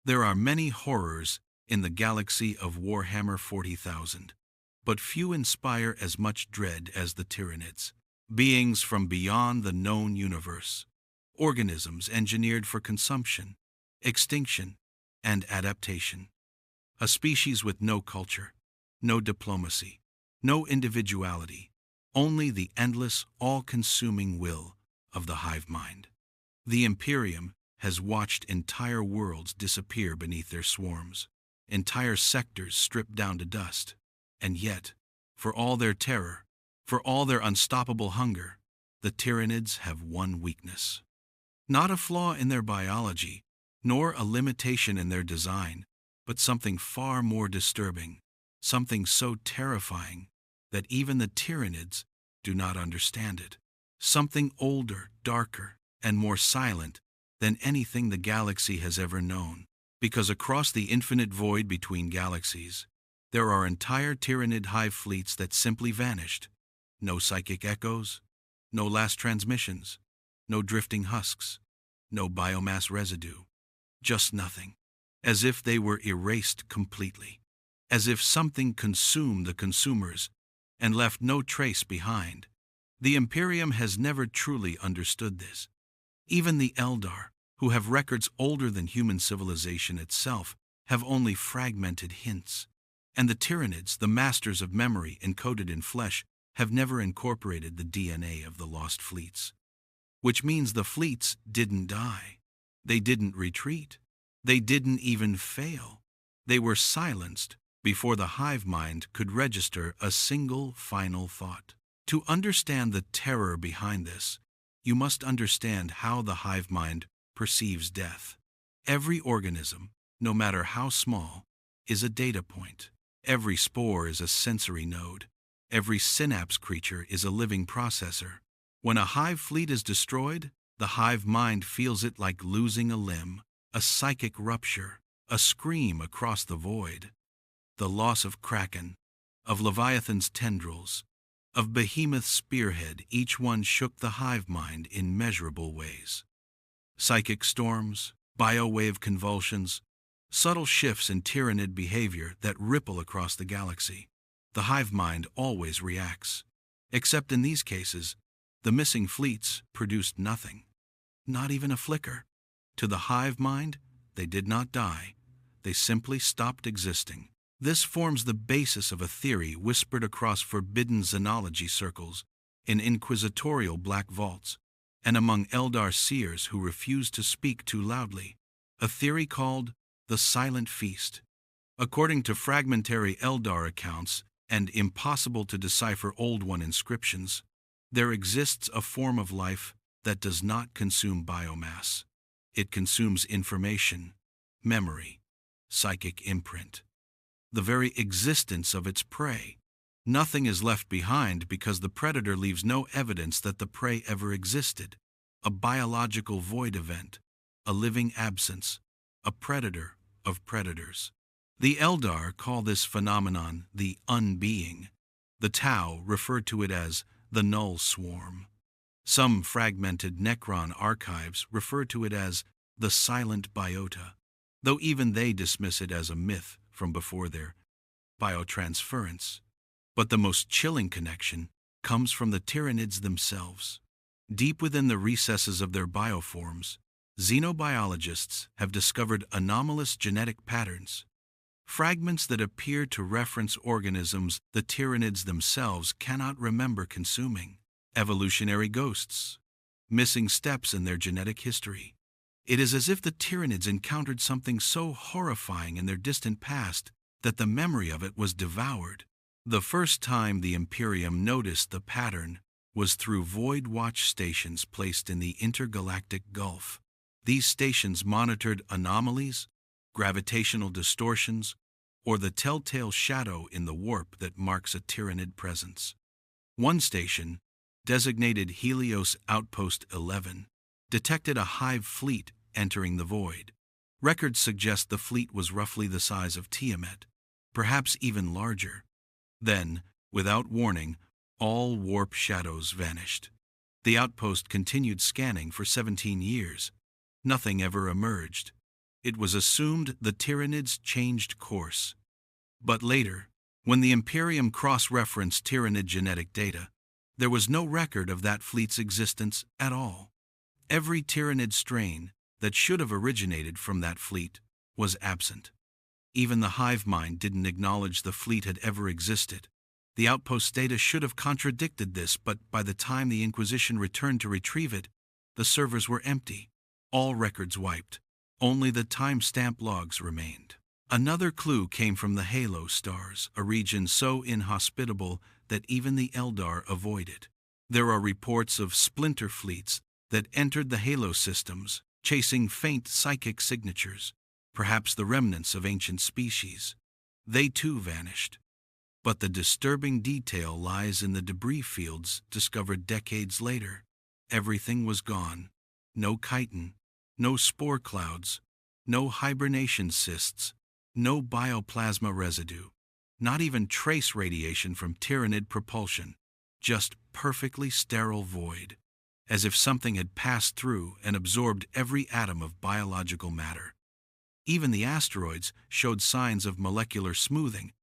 There are many horrors in the galaxy of Warhammer 40,000, but few inspire as much dread as the Tyranids, beings from beyond the known universe, organisms engineered for consumption, extinction, and adaptation. A species with no culture, no diplomacy, no individuality, only the endless, all-consuming will of the hive mind. The Imperium has watched entire worlds disappear beneath their swarms, entire sectors stripped down to dust, and yet, for all their terror, for all their unstoppable hunger, the Tyranids have one weakness. Not a flaw in their biology, nor a limitation in their design, but something far more disturbing, something so terrifying that even the Tyranids do not understand it. Something older, darker, and more silent than anything the galaxy has ever known. Because across the infinite void between galaxies, there are entire Tyranid Hive Fleets that simply vanished. No psychic echoes, no last transmissions, no drifting husks, no biomass residue. Just nothing. As if they were erased completely. As if something consumed the consumers and left no trace behind. The Imperium has never truly understood this. Even the Eldar, who have records older than human civilization itself, have only fragmented hints. And the Tyranids, the masters of memory encoded in flesh, have never incorporated the DNA of the lost fleets. Which means the fleets didn't die. They didn't retreat. They didn't even fail. They were silenced before the hive mind could register a single final thought. To understand the terror behind this, you must understand how the hive mind perceives death. Every organism, no matter how small, is a data point. Every spore is a sensory node. Every synapse creature is a living processor. When a hive fleet is destroyed, the hive mind feels it like losing a limb, a psychic rupture, a scream across the void. The loss of Kraken, of Leviathan's tendrils, of Behemoth's spearhead, each one shook the hive mind in measurable ways. Psychic storms, biowave convulsions, subtle shifts in Tyranid behavior that ripple across the galaxy. The hive mind always reacts. Except in these cases, the missing fleets produced nothing. Not even a flicker. To the hive mind, they did not die. They simply stopped existing. This forms the basis of a theory whispered across forbidden xenology circles, in inquisitorial black vaults, and among Eldar seers who refuse to speak too loudly. A theory called the Silent Feast. According to fragmentary Eldar accounts and impossible to decipher Old One inscriptions, there exists a form of life that does not consume biomass. It consumes information, memory, psychic imprint. The very existence of its prey. Nothing is left behind because the predator leaves no evidence that the prey ever existed. A biological void event, a living absence, a predator of predators. The Eldar call this phenomenon the unbeing. The Tau refer to it as the null swarm. Some fragmented Necron archives refer to it as the silent Biota, though even they dismiss it as a myth from before their biotransference. But the most chilling connection comes from the Tyranids themselves. Deep within the recesses of their bioforms, xenobiologists have discovered anomalous genetic patterns, fragments that appear to reference organisms the Tyranids themselves cannot remember consuming, evolutionary ghosts, missing steps in their genetic history. It is as if the Tyranids encountered something so horrifying in their distant past that the memory of it was devoured. The first time the Imperium noticed the pattern was through void watch stations placed in the intergalactic gulf. These stations monitored anomalies, gravitational distortions, or the telltale shadow in the warp that marks a Tyranid presence. One station, designated Helios Outpost 11, detected a hive fleet entering the void. Records suggest the fleet was roughly the size of Tiamat, perhaps even larger. Then, without warning, all warp shadows vanished. The outpost continued scanning for 17 years. Nothing ever emerged. It was assumed the Tyranids changed course. But later, when the Imperium cross-referenced Tyranid genetic data, there was no record of that fleet's existence at all. Every Tyranid strain that should have originated from that fleet was absent. Even the Hive Mind didn't acknowledge the fleet had ever existed. The outpost data should have contradicted this, but by the time the Inquisition returned to retrieve it, the servers were empty, all records wiped. Only the timestamp logs remained. Another clue came from the Halo stars, a region so inhospitable that even the Eldar avoid it. There are reports of splinter fleets that entered the Halo systems, chasing faint psychic signatures, perhaps the remnants of ancient species. They too vanished. But the disturbing detail lies in the debris fields discovered decades later. Everything was gone. No chitin, no spore clouds, no hibernation cysts, no bioplasma residue, not even trace radiation from Tyranid propulsion, just perfectly sterile void, as if something had passed through and absorbed every atom of biological matter. Even the asteroids showed signs of molecular smoothing,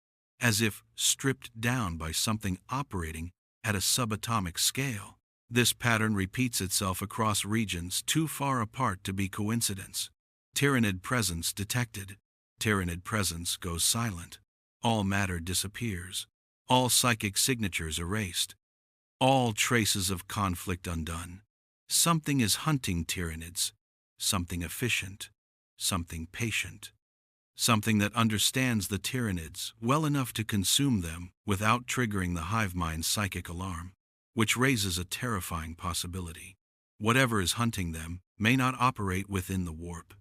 as if stripped down by something operating at a subatomic scale. This pattern repeats itself across regions too far apart to be coincidence. Tyranid presence detected. Tyranid presence goes silent. All matter disappears. All psychic signatures erased. All traces of conflict undone. Something is hunting Tyranids. Something efficient. Something patient. Something that understands the Tyranids well enough to consume them without triggering the Hive Mind's psychic alarm, which raises a terrifying possibility. Whatever is hunting them may not operate within the warp.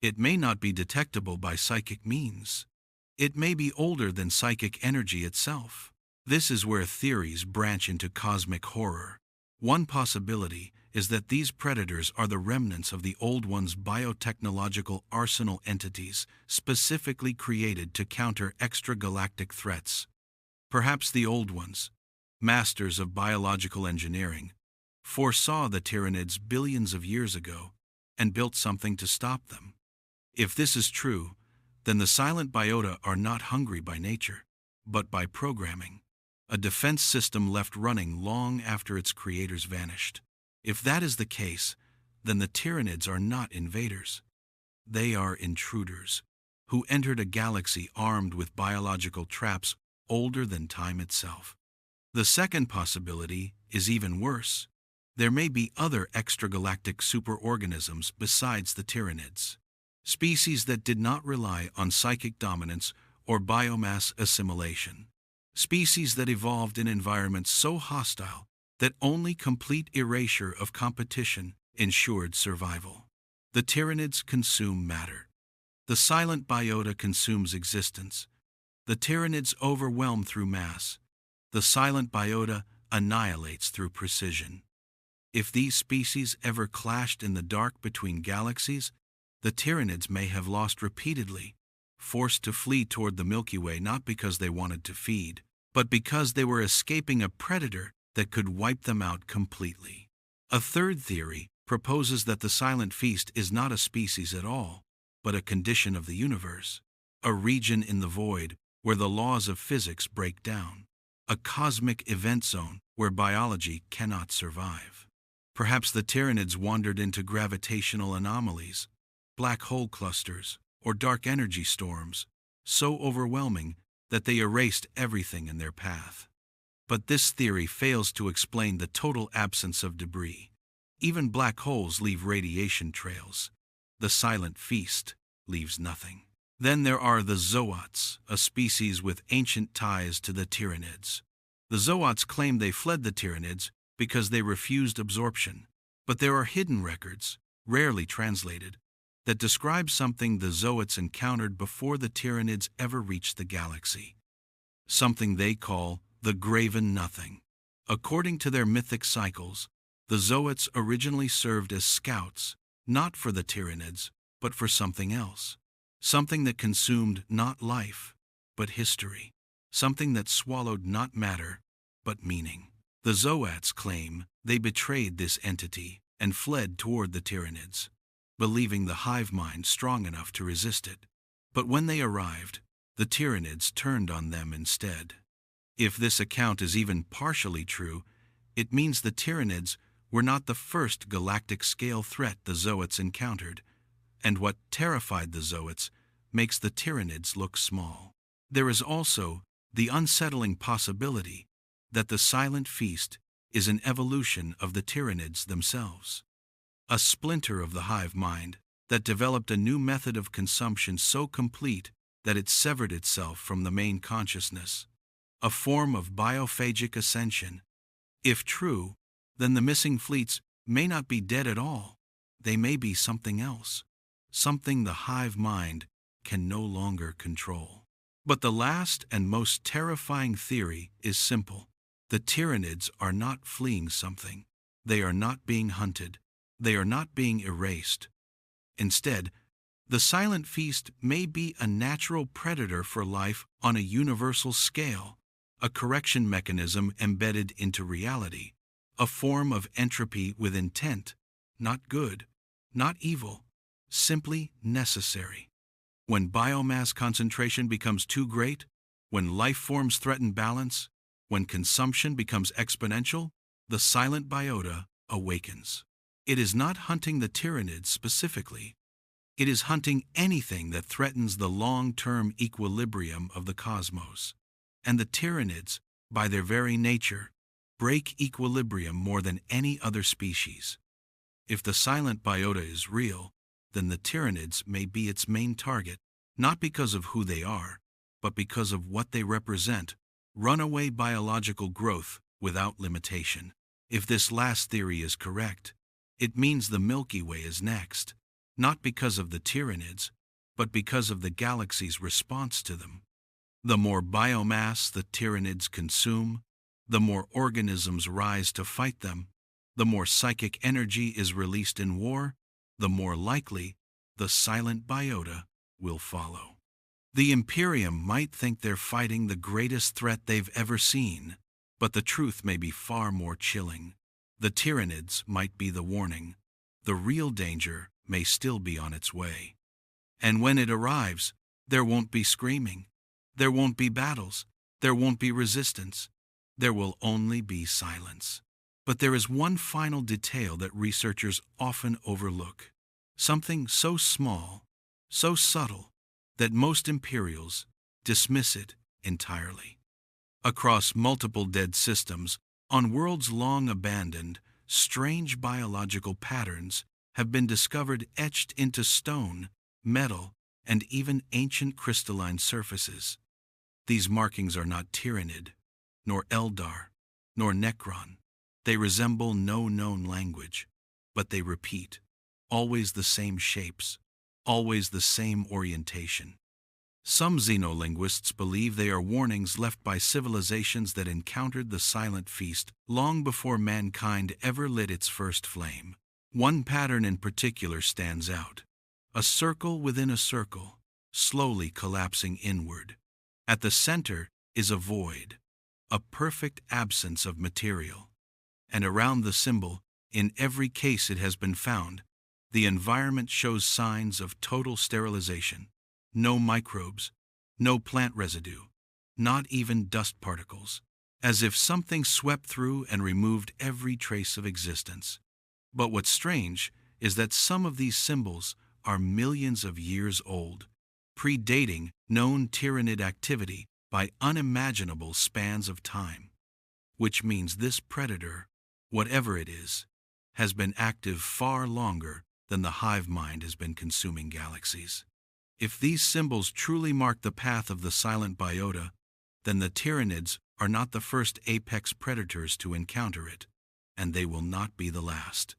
It may not be detectable by psychic means. It may be older than psychic energy itself. This is where theories branch into cosmic horror. One possibility is that these predators are the remnants of the Old One's biotechnological arsenal entities specifically created to counter extragalactic threats. Perhaps the Old Ones, masters of biological engineering, foresaw the Tyranids billions of years ago and built something to stop them. If this is true, then the silent Biota are not hungry by nature, but by programming, a defense system left running long after its creators vanished. If that is the case, then the Tyranids are not invaders. They are intruders, who entered a galaxy armed with biological traps older than time itself. The second possibility is even worse. There may be other extragalactic superorganisms besides the Tyranids. Species that did not rely on psychic dominance or biomass assimilation. Species that evolved in environments so hostile that only complete erasure of competition ensured survival. The Tyranids consume matter. The silent Biota consumes existence. The Tyranids overwhelm through mass. The silent Biota annihilates through precision. If these species ever clashed in the dark between galaxies, the Tyranids may have lost repeatedly, forced to flee toward the Milky Way not because they wanted to feed, but because they were escaping a predator that could wipe them out completely. A third theory proposes that the Silent Feast is not a species at all, but a condition of the universe, a region in the void where the laws of physics break down, a cosmic event zone where biology cannot survive. Perhaps the Tyranids wandered into gravitational anomalies, black hole clusters, or dark energy storms, so overwhelming that they erased everything in their path. But this theory fails to explain the total absence of debris. Even black holes leave radiation trails. The Silent Feast leaves nothing. Then there are the Zoats, a species with ancient ties to the Tyranids. The Zoats claim they fled the Tyranids because they refused absorption. But there are hidden records, rarely translated, that describe something the Zoats encountered before the Tyranids ever reached the galaxy. Something they call the Graven Nothing. According to their mythic cycles, the Zoats originally served as scouts, not for the Tyranids, but for something else. Something that consumed not life, but history. Something that swallowed not matter, but meaning. The Zoats claim they betrayed this entity and fled toward the Tyranids. believing the hive mind strong enough to resist it. But when they arrived, the Tyranids turned on them instead. If this account is even partially true, it means the Tyranids were not the first galactic-scale threat the Zoats encountered, and what terrified the Zoats makes the Tyranids look small. There is also the unsettling possibility that the Silent Feast is an evolution of the Tyranids themselves, a splinter of the hive mind that developed a new method of consumption so complete that it severed itself from the main consciousness, a form of biophagic ascension. If true, then the missing fleets may not be dead at all. They may be something else, something the hive mind can no longer control. But the last and most terrifying theory is simple. The Tyranids are not fleeing something. They are not being hunted. They are not being erased. Instead, the Silent Feast may be a natural predator for life on a universal scale, a correction mechanism embedded into reality, a form of entropy with intent, not good, not evil, simply necessary. When biomass concentration becomes too great, when life forms threaten balance, when consumption becomes exponential, the silent biota awakens. It is not hunting the Tyranids specifically. It is hunting anything that threatens the long-term equilibrium of the cosmos. And the Tyranids, by their very nature, break equilibrium more than any other species. If the silent biota is real, then the Tyranids may be its main target, not because of who they are, but because of what they represent: runaway biological growth without limitation. If this last theory is correct, it means the Milky Way is next, not because of the Tyranids, but because of the galaxy's response to them. The more biomass the Tyranids consume, the more organisms rise to fight them, the more psychic energy is released in war, the more likely the silent biota will follow. The Imperium might think they're fighting the greatest threat they've ever seen, but the truth may be far more chilling. The Tyranids might be the warning. The real danger may still be on its way. And when it arrives, there won't be screaming. There won't be battles. There won't be resistance. There will only be silence. But there is one final detail that researchers often overlook. Something so small, so subtle, that most Imperials dismiss it entirely. Across multiple dead systems, on worlds long abandoned, strange biological patterns have been discovered etched into stone, metal, and even ancient crystalline surfaces. These markings are not Tyranid, nor Eldar, nor Necron. They resemble no known language, but they repeat, always the same shapes, always the same orientation. Some xenolinguists believe they are warnings left by civilizations that encountered the Silent Feast long before mankind ever lit its first flame. One pattern in particular stands out: a circle within a circle, slowly collapsing inward. At the center is a void, a perfect absence of material. And around the symbol, in every case it has been found, the environment shows signs of total sterilization. No microbes, no plant residue, not even dust particles, as if something swept through and removed every trace of existence. But what's strange is that some of these symbols are millions of years old, predating known Tyranid activity by unimaginable spans of time, which means this predator, whatever it is, has been active far longer than the hive mind has been consuming galaxies. If these symbols truly mark the path of the silent biota, then the Tyranids are not the first apex predators to encounter it, and they will not be the last.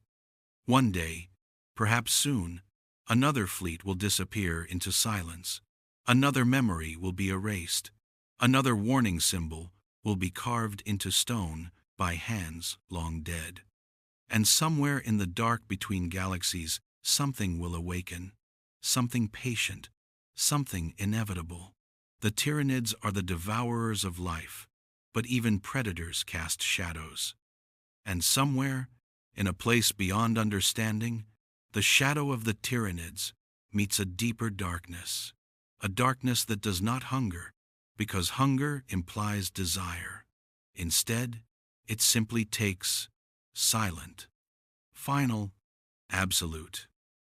One day, perhaps soon, another fleet will disappear into silence. Another memory will be erased. Another warning symbol will be carved into stone by hands long dead. And somewhere in the dark between galaxies, something will awaken. Something patient, something inevitable. The Tyranids are the devourers of life, but even predators cast shadows. And somewhere, in a place beyond understanding, The shadow of the Tyranids meets a deeper darkness, a darkness that does not hunger, because hunger implies desire. Instead, it simply takes silent, final, absolute.